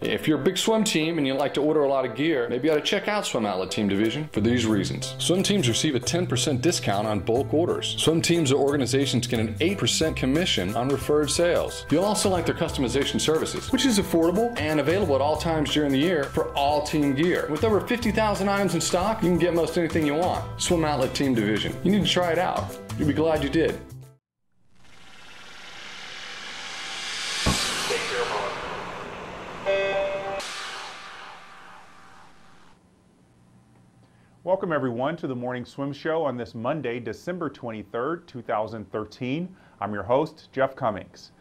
If you're a big swim team and you like to order a lot of gear, maybe you ought to check out Swim Outlet Team Division for these reasons. Swim teams receive a 10% discount on bulk orders. Swim teams or organizations get an 8% commission on referred sales. You'll also like their customization services, which is affordable and available at all times during the year for all team gear. With over 50,000 items in stock, you can get most anything you want. Swim Outlet Team Division. You need to try it out. You'll be glad you did. Welcome everyone to the Morning Swim Show on this Monday, December 23rd, 2013. I'm your host, Jeff Cummings.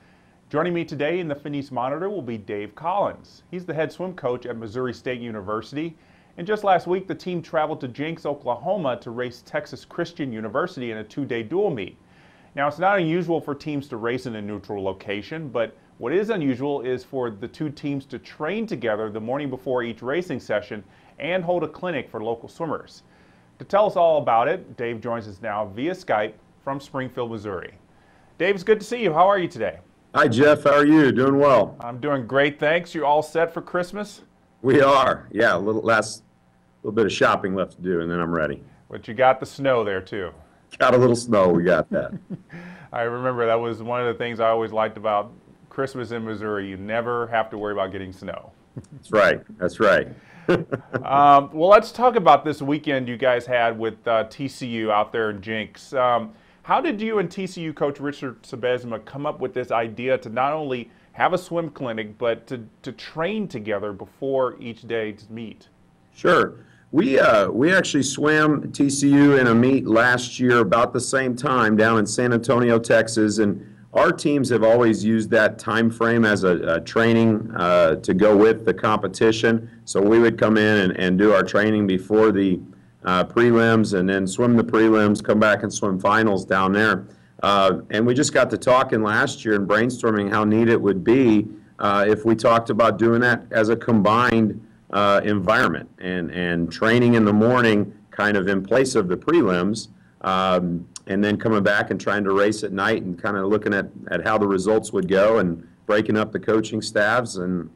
Joining me today in the Finney's Monitor will be Dave Collins. He's the head swim coach at Missouri State University. And just last week, the team traveled to Jenks, Oklahoma to race Texas Christian University in a two-day dual meet. Now, it's not unusual for teams to race in a neutral location, but what is unusual is for the two teams to train together the morning before each racing session and hold a clinic for local swimmers. To tell us all about it, Dave joins us now via Skype from Springfield, Missouri. Dave, it's good to see you. How are you today? Hi, Jeff. How are you? Doing well. I'm doing great, thanks. You all set for Christmas? We are. Yeah, a little bit of shopping left to do, and then I'm ready. But you got the snow there, too. Got a little snow. We got that. I remember that was one of the things I always liked about Christmas in Missouri. You never have to worry about getting snow. That's right. That's right. Well, let's talk about this weekend you guys had with TCU out there in Jenks. How did you and TCU coach Richard Sebesma come up with this idea to not only have a swim clinic, but to train together before each day to meet? Sure. We actually swam TCU in a meet last year about the same time down in San Antonio, Texas, and our teams have always used that time frame as a training to go with the competition. So we would come in and do our training before the prelims and then swim the prelims, come back and swim finals down there. And we just got to talking last year and brainstorming how neat it would be if we talked about doing that as a combined environment and training in the morning kind of in place of the prelims. And then coming back and trying to race at night and kind of looking at how the results would go and breaking up the coaching staffs and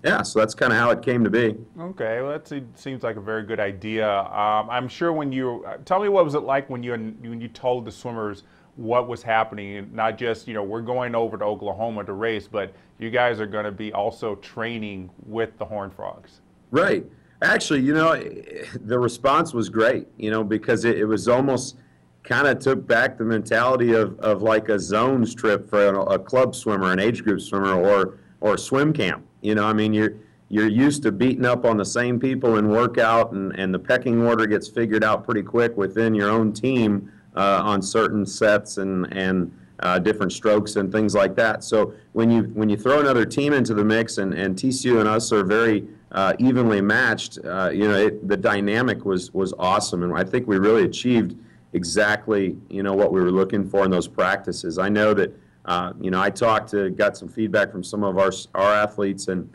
yeah, so that's kind of how it came to be. Okay, well, that seems like a very good idea. I'm sure when you tell me what was it like when you told the swimmers what was happening, not just we're going over to Oklahoma to race, but you guys are going to be also training with the Horned Frogs. Right. Actually, the response was great. Because it was almost kind of took back the mentality of like a zones trip for a club swimmer, an age group swimmer, or swim camp. You're used to beating up on the same people in workout, and the pecking order gets figured out pretty quick within your own team on certain sets and different strokes and things like that. So when you throw another team into the mix, and TCU and us are very evenly matched, the dynamic was awesome, and I think we really achieved exactly what we were looking for in those practices. I know that I got some feedback from some of our athletes, and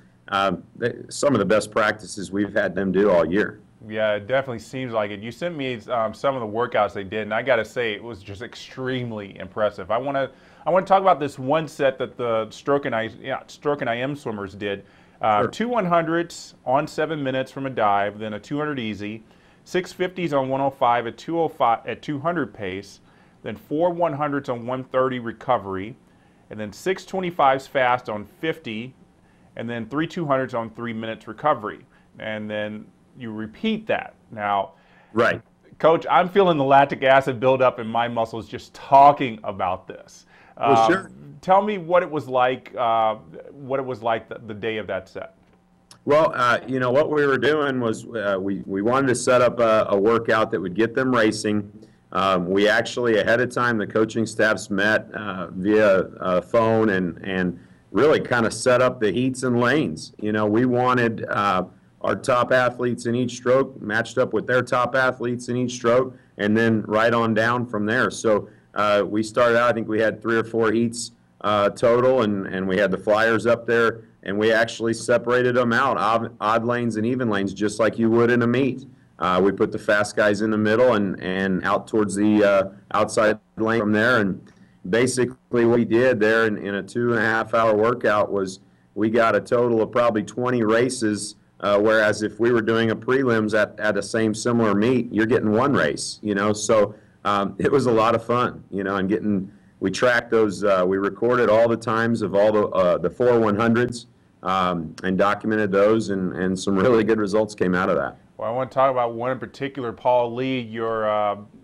some of the best practices we've had them do all year. Yeah, it definitely seems like it. You sent me some of the workouts they did, and I got to say it was just extremely impressive. I want to talk about this one set that the Stroke and IM swimmers did. Sure. 2 100s on 7 minutes from a dive, then a 200 easy, 650s on 105 at 205 at 200 pace, then 4 100s on 130 recovery, and then 6 25s fast on 50, and then 3 200s on 3 minutes recovery, and then you repeat that. Now, right, Coach, I'm feeling the lactic acid buildup in my muscles just talking about this. Well, sure. Tell me what it was like. The day of that set. Well, what we were doing was we wanted to set up a workout that would get them racing. We actually, ahead of time, the coaching staffs met via phone and really kind of set up the heats and lanes. We wanted our top athletes in each stroke matched up with their top athletes in each stroke, and then right on down from there. So we started out, I think we had 3 or 4 heats total, and we had the flyers up there, and we actually separated them out, odd lanes and even lanes, just like you would in a meet. We put the fast guys in the middle and out towards the outside lane from there. And basically what we did there in a 2.5-hour workout was we got a total of probably 20 races. Whereas if we were doing a prelims at a similar meet, you're getting one race, So it was a lot of fun, and we tracked those. We recorded all the times of all the 4 100s and documented those, and some really good results came out of that. Well, I want to talk about one in particular, Paul Lee, your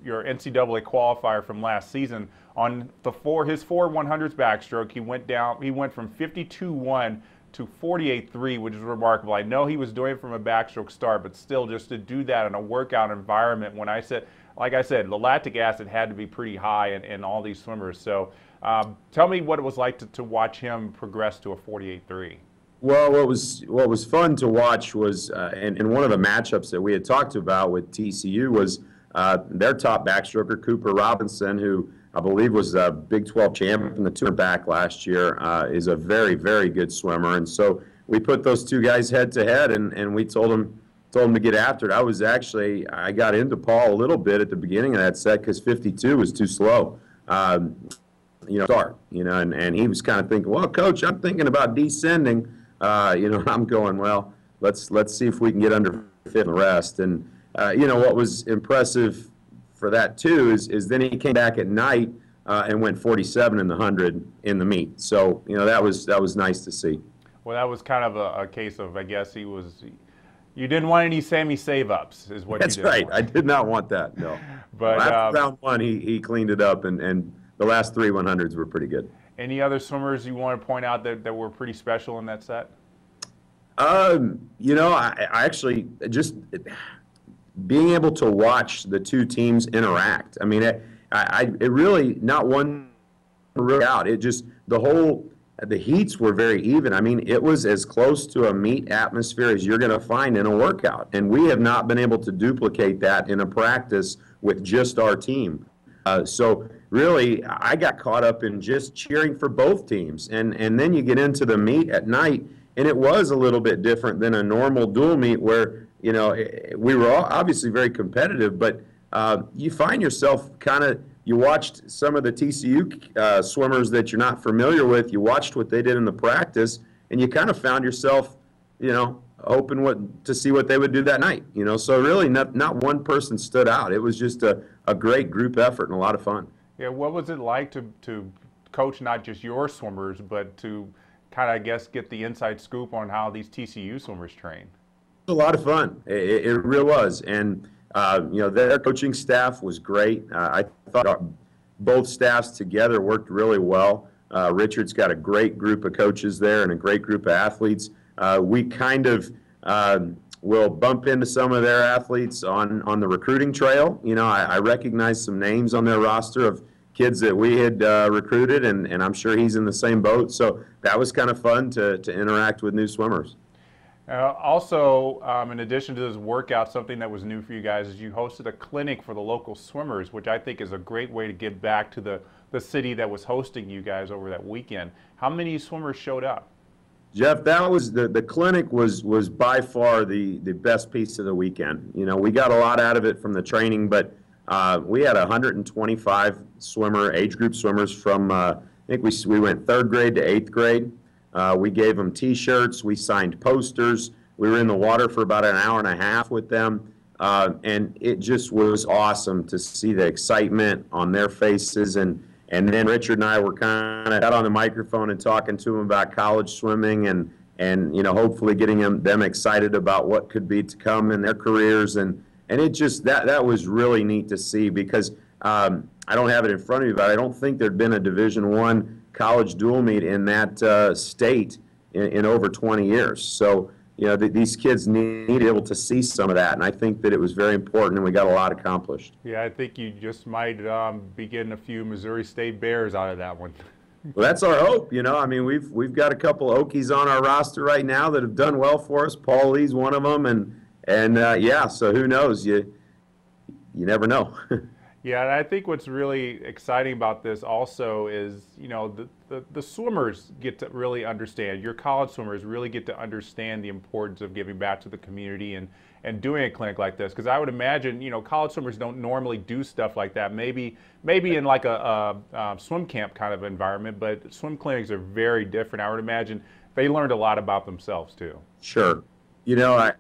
NCAA qualifier from last season. On his 4 100s backstroke, he went from 52.1 to 48.3, which is remarkable. I know he was doing it from a backstroke start, but still, just to do that in a workout environment, like I said, the lactic acid had to be pretty high in all these swimmers. So tell me what it was like to watch him progress to a 48.3. Well, what was fun to watch was, and one of the matchups that we had talked about with TCU was their top backstroker, Cooper Robinson, who I believe was a Big 12 champion in the 200 back last year, is a very, very good swimmer. And so we put those two guys head to head, and we told them to get after it. I got into Paul a little bit at the beginning of that set because 52 was too slow. And he was kind of thinking, well, Coach, I'm thinking about descending. I'm going, well, let's see if we can get under 50 in the rest. And, what was impressive for that too is then he came back at night and went 47 in the 100 in the meet. So, that was nice to see. Well, that was kind of a case of, I guess you didn't want any Sammy save-ups is what That's you did. That's right. I did not want that, no. But after round one, he cleaned it up, and the last 3 100s were pretty good. Any other swimmers you want to point out that were pretty special in that set? I actually just being able to watch the two teams interact. I mean, it really not one out. It just the heats were very even. I mean, it was as close to a meet atmosphere as you're going to find in a workout, and we have not been able to duplicate that in a practice with just our team. So really, I got caught up in just cheering for both teams, and then you get into the meet at night, and it was a little bit different than a normal dual meet where we were all obviously very competitive, but you find yourself you watched some of the TCU swimmers that you're not familiar with. You watched what they did in the practice, and you kind of found yourself, hoping to see what they would do that night. So really, not one person stood out. It was just a great group effort and a lot of fun. Yeah, what was it like to coach not just your swimmers, but to kind of, I guess, get the inside scoop on how these TCU swimmers train? It was a lot of fun. It really was, and their coaching staff was great. I thought both staffs together worked really well. Richard's got a great group of coaches there and a great group of athletes. We kind of will bump into some of their athletes on the recruiting trail. I recognize some names on their roster of kids that we had recruited, and I'm sure he's in the same boat. So that was kind of fun to interact with new swimmers. Also, in addition to this workout, something that was new for you guys is you hosted a clinic for the local swimmers, which I think is a great way to give back to the city that was hosting you guys over that weekend. How many swimmers showed up? Jeff, that was the clinic was by far the best piece of the weekend. We got a lot out of it from the training, but we had 125 age group swimmers from I think we went 3rd grade to 8th grade. We gave them T-shirts. We signed posters. We were in the water for about an hour and a half with them, and it just was awesome to see the excitement on their faces. And then Richard and I were kind of out on the microphone and talking to them about college swimming and hopefully getting them excited about what could be to come in their careers. And it just that was really neat to see because I don't have it in front of me, but I don't think there'd been a Division I college dual meet in that state in over 20 years. So, these kids need to be able to see some of that, and I think that it was very important, and we got a lot accomplished. Yeah, I think you just might be getting a few Missouri State Bears out of that one. Well, that's our hope. I mean, we've got a couple Okies on our roster right now that have done well for us. Paul Lee's one of them, and yeah, so who knows? You never know. Yeah, and I think what's really exciting about this also is, the swimmers get to really understand, your college swimmers really get to understand the importance of giving back to the community and doing a clinic like this. Because I would imagine, college swimmers don't normally do stuff like that. Maybe in like a swim camp kind of environment, but swim clinics are very different. I would imagine they learned a lot about themselves too. Sure. You know,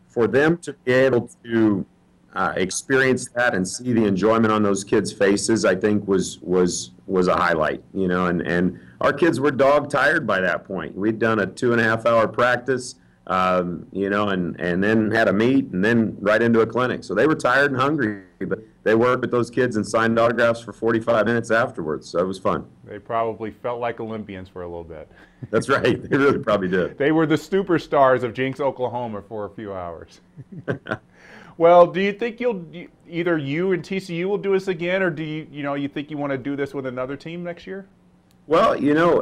for them to be able to experience that and see the enjoyment on those kids' faces, I think was a highlight. You know, and our kids were dog tired by that point. We'd done a 2.5-hour practice, you know, and then had a meet and then right into a clinic. So they were tired and hungry, but they worked with those kids and signed autographs for 45 minutes afterwards. So it was fun. They probably felt like Olympians for a little bit. That's right. They really probably did. They were the superstars of Jinx, Oklahoma for a few hours. Well, do you think either you and TCU will do this again, or do you think you want to do this with another team next year? Well, you know,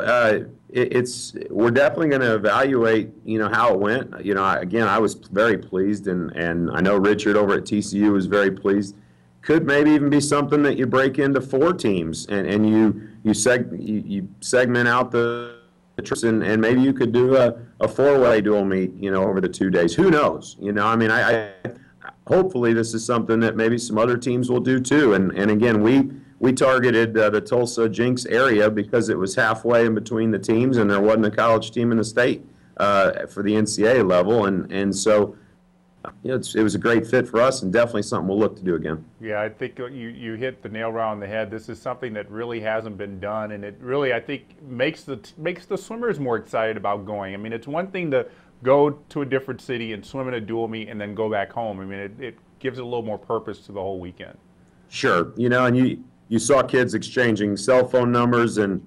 we're definitely going to evaluate, you know, how it went. You know, I was very pleased, and I know Richard over at TCU was very pleased. Could maybe even be something that you break into 4 teams, and you segment out the trips, and maybe you could do a 4-way dual meet, you know, over the 2 days. Who knows? You know, I mean, hopefully this is something that maybe some other teams will do too. And again, we targeted the Tulsa Jinx area because it was halfway in between the teams, and there wasn't a college team in the state for the NCAA level, and so you know, it was a great fit for us, and definitely something we'll look to do again. Yeah, I think you hit the nail right on the head. This is something that really hasn't been done, and it really, I think, makes the swimmers more excited about going. I mean, it's one thing to go to a different city and swim in a dual meet and then go back home. I mean, it gives it a little more purpose to the whole weekend. Sure, you know, and you saw kids exchanging cell phone numbers, and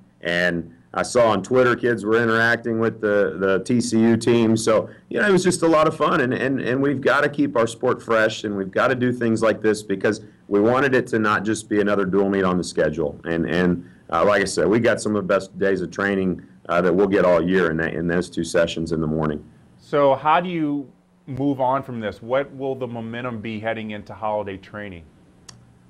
I saw on Twitter kids were interacting with the TCU team. So, you know, it was just a lot of fun, and we've got to keep our sport fresh, and we've got to do things like this because we wanted it to not just be another dual meet on the schedule. And like I said, we got some of the best days of training that we'll get all year in those 2 sessions in the morning. So how do you move on from this? What will the momentum be heading into holiday training?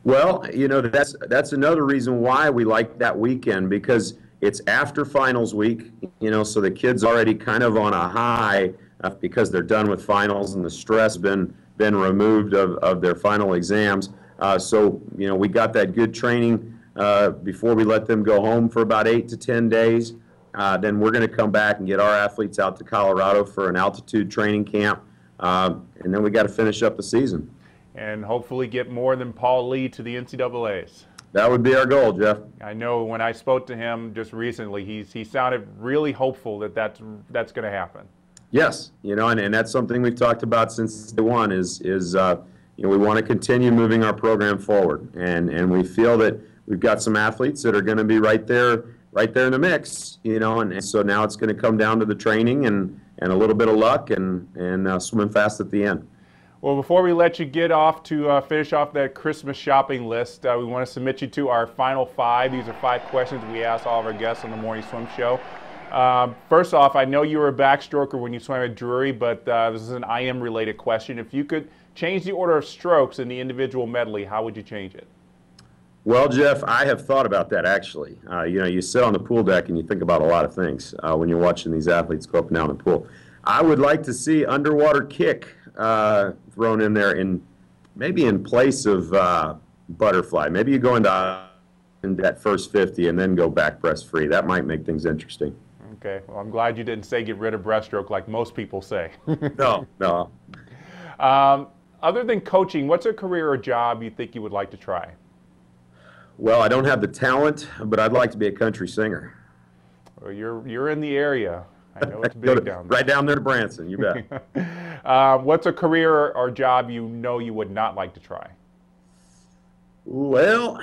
Well, you know, that's another reason why we like that weekend, because it's after finals week, you know, so the kids already kind of on a high because they're done with finals and the stress been removed of their final exams. So, you know, we got that good training before we let them go home for about 8 to 10 days. Then we're going to come back and get our athletes out to Colorado for an altitude training camp, and then we got to finish up the season. And hopefully get more than Paul Lee to the NCAAs. That would be our goal, Jeff. I know when I spoke to him just recently, he sounded really hopeful that that's going to happen. Yes, you know, and that's something we've talked about since day one is you know, we want to continue moving our program forward, and we feel that we've got some athletes that are going to be right there in the mix, you know, and so now it's going to come down to the training and a little bit of luck and swimming fast at the end. Well, before we let you get off to finish off that Christmas shopping list, we want to submit you to our final 5. These are 5 questions we ask all of our guests on the Morning Swim Show. First off, I know you were a backstroker when you swam at Drury, but this is an IM-related question. If you could change the order of strokes in the individual medley, how would you change it? Well, Jeff, I have thought about that, actually. You know, you sit on the pool deck and you think about a lot of things when you're watching these athletes go up and down the pool. I would like to see underwater kick thrown in there, maybe in place of butterfly. Maybe you go into that first 50 and then go back breaststroke. That might make things interesting. Okay. Well, I'm glad you didn't say get rid of breaststroke like most people say. No. Other than coaching, what's a career or job you think you would like to try? Well, I don't have the talent, but I'd like to be a country singer. Well, you're in the area. I know it's big down there. Right down there to Branson, you bet. What's a career or job you know you would not like to try? Well,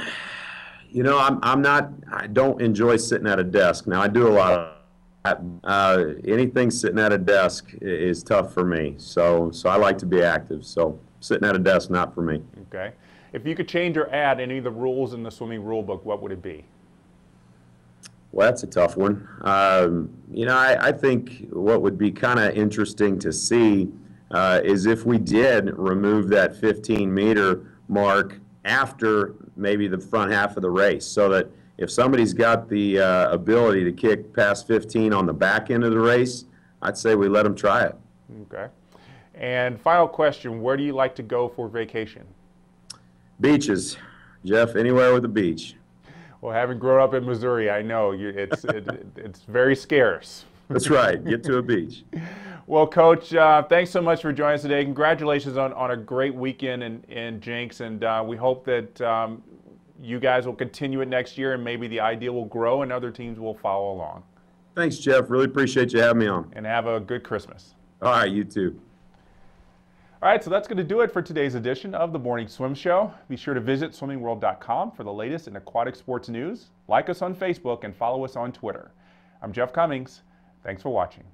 you know, I don't enjoy sitting at a desk. Now, I do a lot of anything sitting at a desk is tough for me. So I like to be active. So sitting at a desk, not for me. Okay. If you could change or add any of the rules in the swimming rule book, what would it be? Well, that's a tough one. You know, I think what would be kind of interesting to see is if we did remove that 15-meter mark after maybe the front half of the race, so that if somebody's got the ability to kick past 15 on the back end of the race, I'd say we let them try it. Okay. And final question, where do you like to go for vacation? Beaches. Jeff, anywhere with a beach. Well, having grown up in Missouri, I know it's very scarce. That's right. Get to a beach. Well, Coach, thanks so much for joining us today. Congratulations on a great weekend in Jenks, and we hope that you guys will continue it next year, and maybe the idea will grow and other teams will follow along. Thanks, Jeff. Really appreciate you having me on. And have a good Christmas. All right, you too. All right, so that's going to do it for today's edition of the Morning Swim Show. Be sure to visit swimmingworld.com for the latest in aquatic sports news. Like us on Facebook and follow us on Twitter. I'm Jeff Cummings. Thanks for watching.